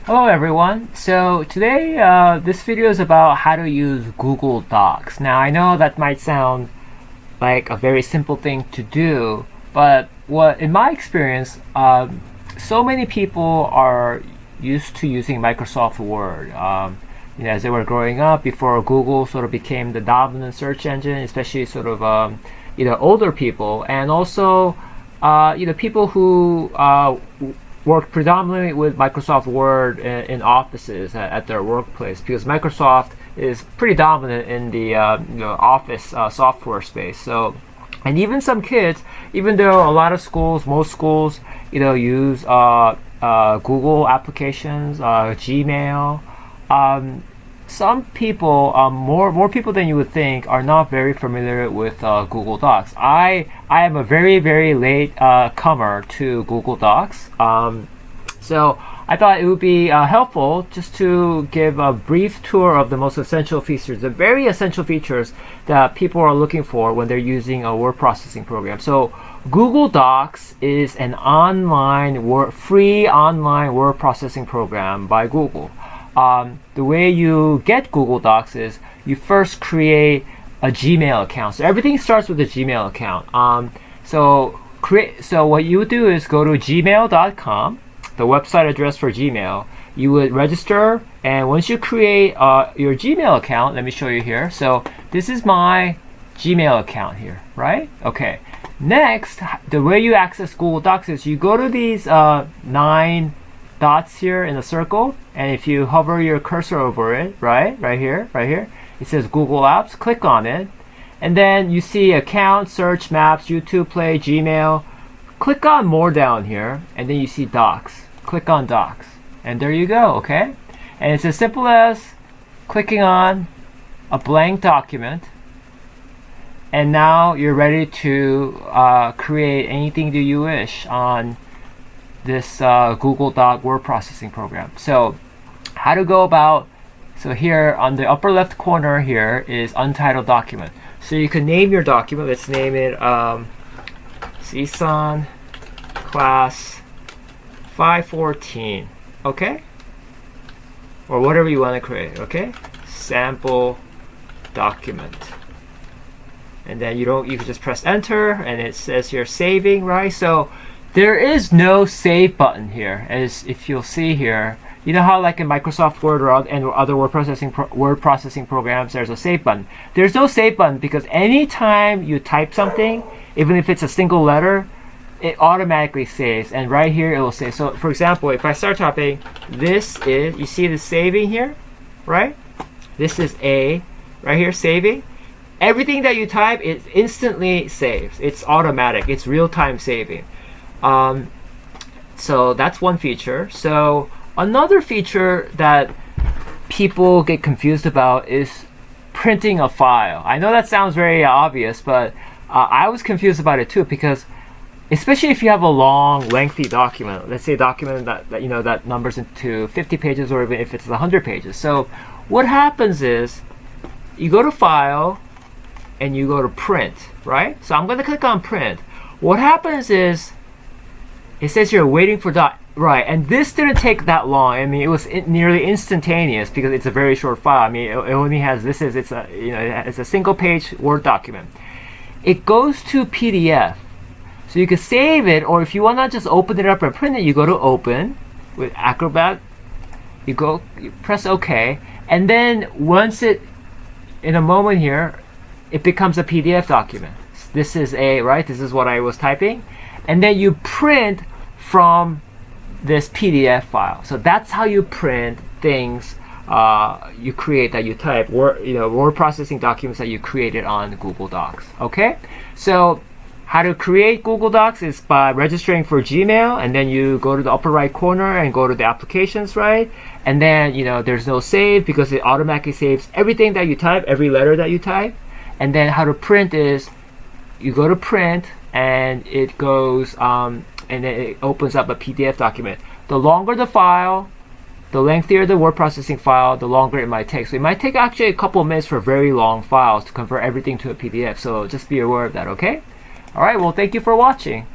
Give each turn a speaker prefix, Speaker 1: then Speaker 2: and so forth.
Speaker 1: Hello everyone. So today this video is about how to use Google Docs. Now I know that might sound like a very simple thing to do, but what in my experience, so many people are used to using Microsoft Word. As they were growing up before Google sort of became the dominant search engine, especially sort of older people, and also people who work predominantly with Microsoft Word in offices at their workplace, because Microsoft is pretty dominant in the office software space. So, and even some kids, even though a lot of schools, most schools, use Google applications, Gmail. Some people, more people than you would think, are not very familiar with Google Docs. I am a very late comer to Google Docs, so I thought it would be helpful just to give a brief tour of the most essential features, the very essential features that people are looking for when they're using a word processing program. So Google Docs is an free online word processing program by Google. The way you get Google Docs is you first create a Gmail account. So everything starts with a Gmail account. So what you would do is go to gmail.com, the website address for Gmail. You would register, and once you create your Gmail account, let me show you here. So this is my Gmail account here, right? Okay. Next, the way you access Google Docs is you go to these 9 dots here in a circle, and if you hover your cursor over it, right here, it says Google Apps. Click on it, and then you see Account, Search, Maps, YouTube Play, Gmail. Click on More down here, and then you see Docs. Click on Docs, and there you go. Okay, and it's as simple as clicking on a blank document, and now you're ready to create anything that you wish on this Google Doc word processing program. So how to go about, so here on the upper left corner here is untitled document. So you can name your document. Let's name it CSUN class 514, okay? Or whatever you want to create, okay? Sample document. And then you can just press enter, and it says here saving, right? So there is no save button here, as if you'll see here. You know how like in Microsoft Word or other word processing programs, there's a save button. There's no save button because anytime you type something, even if it's a single letter, it automatically saves. And right here it will say. So for example, if I start typing, this is, you see the saving here, right? This is A, right here, saving. Everything that you type, it instantly saves. It's automatic. It's real-time saving. So that's one feature. So another feature that people get confused about is printing a file. I know that sounds very obvious, but I was confused about it too, because especially if you have a long, lengthy document, let's say a document that numbers into 50 pages, or even if it's 100 pages. So what happens is you go to File and you go to Print, right? So I'm going to click on Print. What happens is it says you're waiting for right, and this didn't take that long. I mean, it was nearly instantaneous because it's a very short file. I mean, it only has it's a single page Word document. It goes to PDF, so you can save it, or if you want to just open it up and print it, you go to Open with Acrobat. You press OK, and then once in a moment here, it becomes a PDF document. This is this is what I was typing. And then you print from this PDF file. So that's how you print things you create that you type, word processing documents that you created on Google Docs. Okay? So how to create Google Docs is by registering for Gmail, and then you go to the upper right corner and go to the applications, right? And then there's no save because it automatically saves everything that you type, every letter that you type. And then how to print is you go to print, and it goes and then it opens up a PDF document. The longer the file, the lengthier the word processing file, the longer it might take. So it might take actually a couple of minutes for very long files to convert everything to a PDF. So just be aware of that, okay? All right, well, thank you for watching.